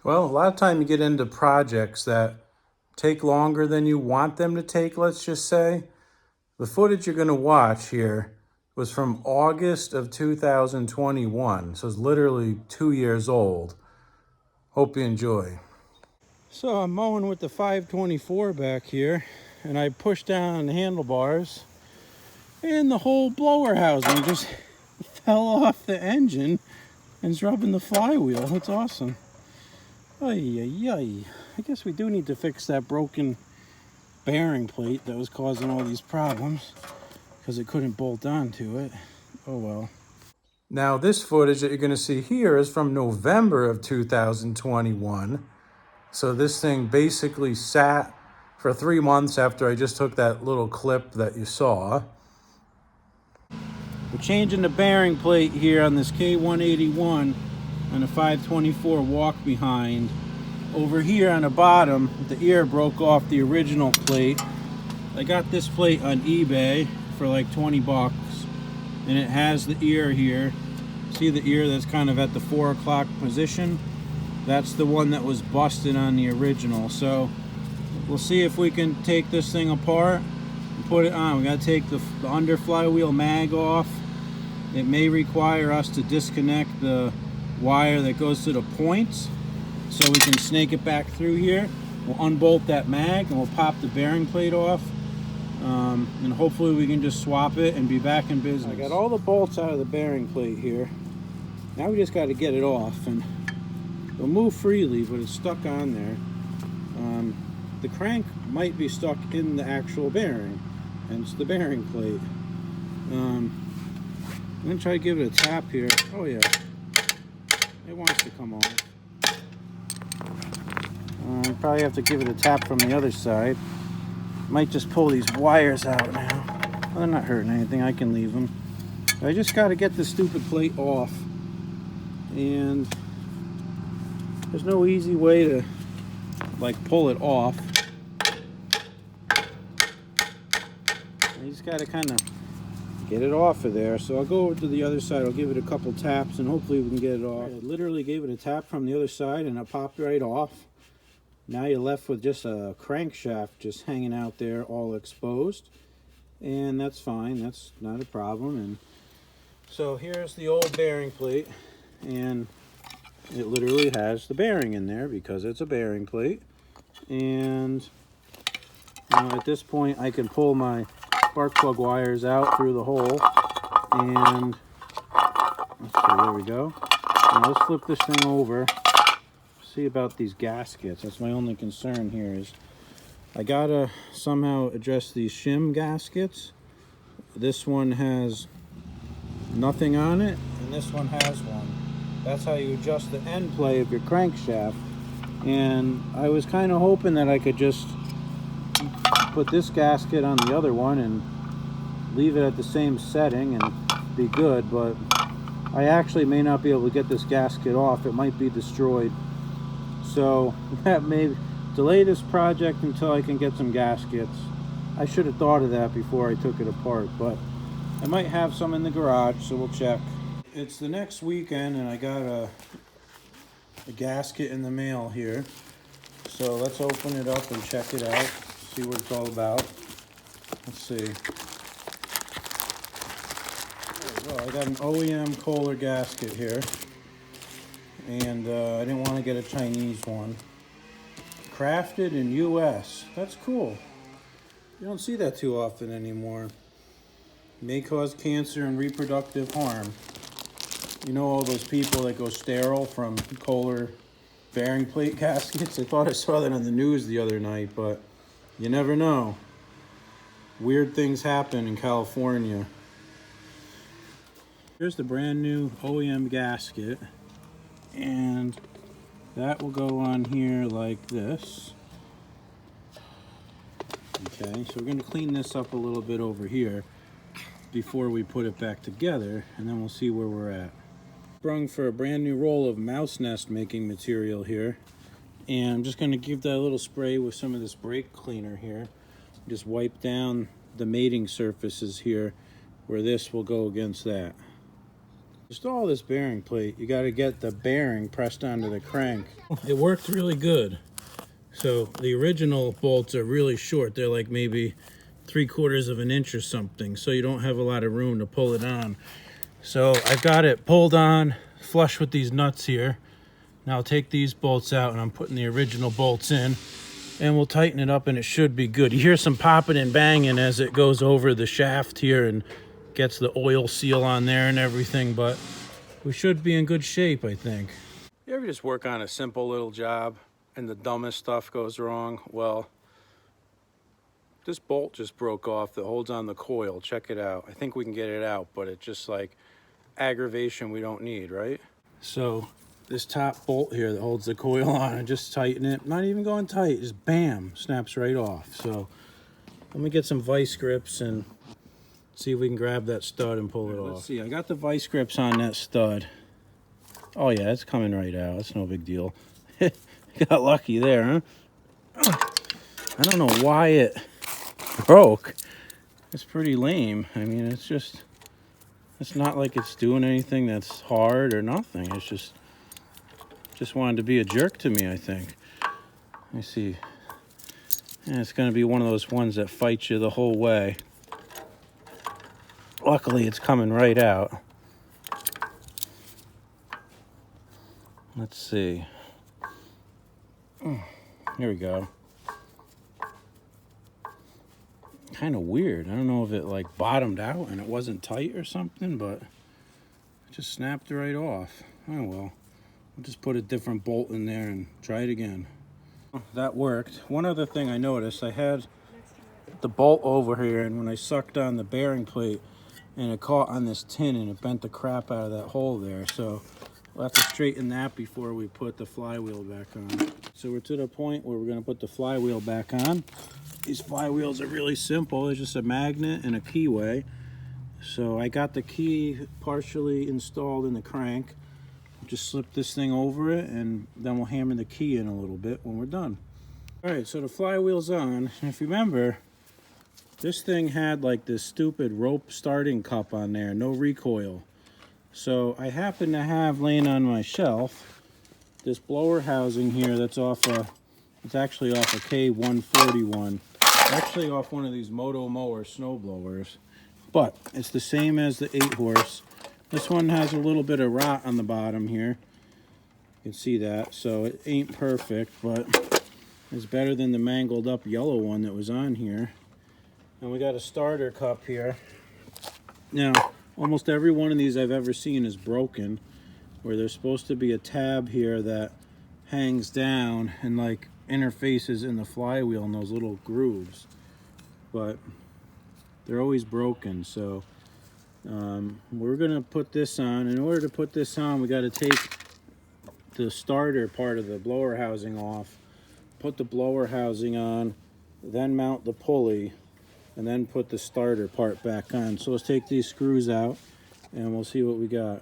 Well, a lot of time you get into projects that take longer than you want them to take, let's just say. The footage you're going to watch here was from August of 2021, so it's literally 2 years old. Hope you enjoy. So I'm mowing with the 524 back here, and I pushed down the handlebars, and the whole blower housing just fell off the engine and is rubbing the flywheel. That's awesome. Ay, ay, ay. I guess we do need to fix that broken bearing plate that was causing all these problems because it couldn't bolt onto it. Oh well. Now this footage that you're going to see here is from November of 2021. So this thing basically sat for 3 months after I just took that little clip that you saw. We're changing the bearing plate here on this K181 on a 524 walk behind. Over here on the bottom, the ear broke off the original plate. I got this plate on eBay for like 20 bucks, and it has the ear here. See the ear that's kind of at the 4 o'clock position? That's the one that was busted on the original. So we'll see if we can take this thing apart and put it on. We got to take the under flywheel mag off. It may require us to disconnect the wire that goes to the points so we can snake it back through here. We'll unbolt that mag and we'll pop the bearing plate off, and hopefully we can just swap it and be back in business. I got all the bolts out of the bearing plate here. Now we just got to get it off, and it'll move freely, but it's stuck on there. The crank might be stuck in the actual bearing, hence the bearing plate. I'm gonna try to give it a tap here. Oh yeah, it wants to come off. Probably have to give it a tap from the other side. Might just pull these wires out now. Well, they're not hurting anything, I can leave them. I just got to get the stupid plate off, and there's no easy way to like pull it off. You just got to kind of get it off of there. So I'll go over to the other side, I'll give it a couple taps, and hopefully we can get it off. I literally gave it a tap from the other side and it popped right off. Now you're left with just a crankshaft just hanging out there all exposed, and that's fine, that's not a problem. And so here's the old bearing plate, and it literally has the bearing in there because it's a bearing plate. And at this point I can pull my spark plug wires out through the hole, and let's see, there we go. Now let's flip this thing over. See about these gaskets. That's my only concern here, is I gotta somehow address these shim gaskets. This one has nothing on it, and this one has one. That's how you adjust the end play of your crankshaft. And I was kind of hoping that I could just put this gasket on the other one and leave it at the same setting and be good, but I actually may not be able to get this gasket off. It might be destroyed. So that may delay this project until I can get some gaskets. I should have thought of that before I took it apart, but I might have some in the garage, so we'll check. It's the next weekend and I got a gasket in the mail here. So let's open it up and check it out, see what it's all about. Let's see. Well, I got an OEM Kohler gasket here, and I didn't want to get a Chinese one. Crafted in US. That's cool. You don't see that too often anymore. May cause cancer and reproductive harm. You know all those people that go sterile from Kohler bearing plate gaskets? I thought I saw that on the news the other night, but you never know. Weird things happen in California. Here's the brand new OEM gasket, and that will go on here like this. Okay, so we're going to clean this up a little bit over here before we put it back together, and then we'll see where we're at. Sprung for a brand new roll of mouse nest making material here, and I'm just going to give that a little spray with some of this brake cleaner here. Just wipe down the mating surfaces here where this will go against that. Install this bearing plate. You got to get the bearing pressed onto the crank. It worked really good. So the original bolts are really short. They're like maybe 3/4 of an inch or something. So you don't have a lot of room to pull it on. So I've got it pulled on flush with these nuts here. Now I'll take these bolts out and I'm putting the original bolts in and we'll tighten it up and it should be good. You hear some popping and banging as it goes over the shaft here and gets the oil seal on there and everything, but we should be in good shape, I think. You ever just work on a simple little job and the dumbest stuff goes wrong? Well, this bolt just broke off that holds on the coil. Check it out. I think we can get it out, but it's just like aggravation we don't need, right? So this top bolt here that holds the coil on, I just tighten it. Not even going tight, just bam, snaps right off. So let me get some vice grips and see if we can grab that stud and pull it off. Let's see, I got the vice grips on that stud. Oh yeah, it's coming right out. It's no big deal. Got lucky there, huh? I don't know why it broke. It's pretty lame. I mean, it's not like it's doing anything that's hard or nothing. It's just wanted to be a jerk to me, I think. Let me see. Yeah, it's going to be one of those ones that fights you the whole way. Luckily, it's coming right out. Let's see. Here we go. Kind of weird. I don't know if it like bottomed out and it wasn't tight or something, but it just snapped right off. Oh well. I'll just put a different bolt in there and try it again. That worked. One other thing I noticed, I had the bolt over here and when I sucked on the bearing plate and it caught on this tin and it bent the crap out of that hole there. So we'll have to straighten that before we put the flywheel back on. So we're to the point where we're going to put the flywheel back on. These flywheels are really simple. It's just a magnet and a keyway. So I got the key partially installed in the crank. Just slip this thing over it and then we'll hammer the key in a little bit when we're done. All right, so the flywheel's on. And if you remember, this thing had like this stupid rope starting cup on there, no recoil. So I happen to have laying on my shelf this blower housing here that's it's actually off a K141. Actually off one of these Moto Mower snow blowers. But it's the same as the 8-horse. This one has a little bit of rot on the bottom here. You can see that. So it ain't perfect, but it's better than the mangled up yellow one that was on here. And we got a starter cup here. Now, almost every one of these I've ever seen is broken, where there's supposed to be a tab here that hangs down and like interfaces in the flywheel in those little grooves. But they're always broken, so we're gonna put this on. In order to put this on, we got to take the starter part of the blower housing off, put the blower housing on, then mount the pulley, and then put the starter part back on. So let's take these screws out and we'll see what we got.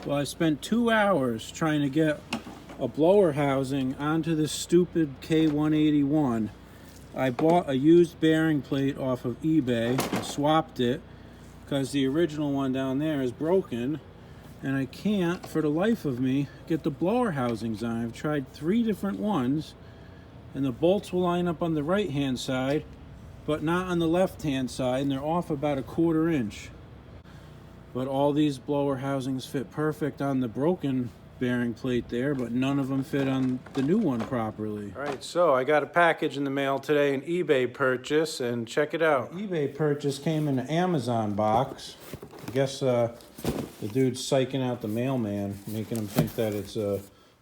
Well, I spent 2 hours trying to get a blower housing onto this stupid K181. I bought a used bearing plate off of eBay and swapped it because the original one down there is broken and I can't, for the life of me, get the blower housings on. I've tried 3 different ones and the bolts will line up on the right hand side but not on the left hand side, and they're off about 1/4 inch. But all these blower housings fit perfect on the broken bearing plate there, but none of them fit on the new one properly. All right, so I got a package in the mail today, an eBay purchase, and check it out. The eBay purchase came in an Amazon box. I guess the dude's psyching out the mailman, making him think that it's a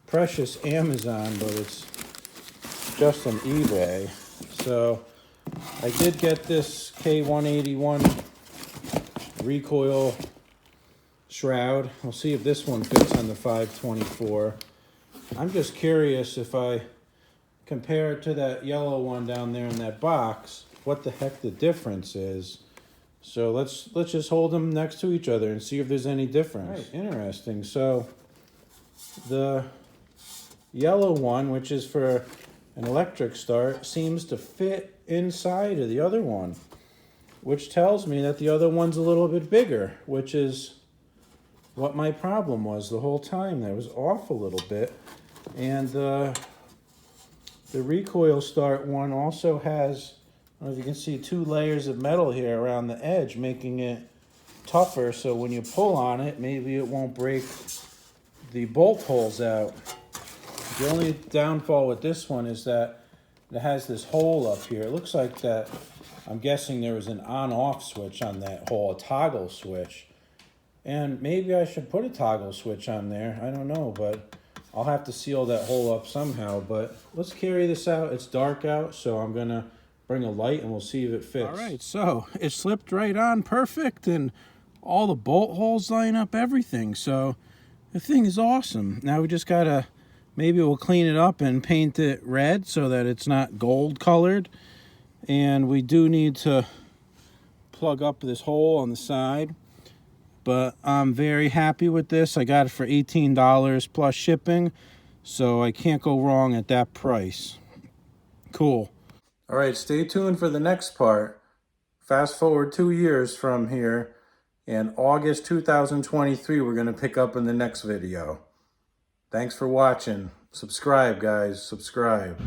precious Amazon, but it's just on eBay. So I did get this K181 recoil shroud. We'll see if this one fits on the 524. I'm just curious if I compare it to that yellow one down there in that box, what the heck the difference is. So let's just hold them next to each other and see if there's any difference. Right, interesting. So the yellow one, which is for an electric start, seems to fit inside of the other one, which tells me that the other one's a little bit bigger, which is what my problem was the whole time. That was off a little bit. And the recoil start one also has, I don't know if you can see, 2 layers of metal here around the edge, making it tougher, so when you pull on it, maybe it won't break the bolt holes out. The only downfall with this one is that it has this hole up here. It looks like that, I'm guessing there was an on-off switch on that hole, a toggle switch. And maybe I should put a toggle switch on there. I don't know, but I'll have to seal that hole up somehow. But let's carry this out. It's dark out, so I'm gonna bring a light and we'll see if it fits. All right, so it slipped right on perfect, and all the bolt holes line up, everything. So the thing is awesome. Now we just gotta, maybe we'll clean it up and paint it red so that it's not gold colored. And we do need to plug up this hole on the side. But I'm very happy with this. I got it for $18 plus shipping, so I can't go wrong at that price. Cool. All right, stay tuned for the next part. Fast forward 2 years from here, and August 2023, we're going to pick up in the next video. Thanks for watching. Subscribe, guys. Subscribe.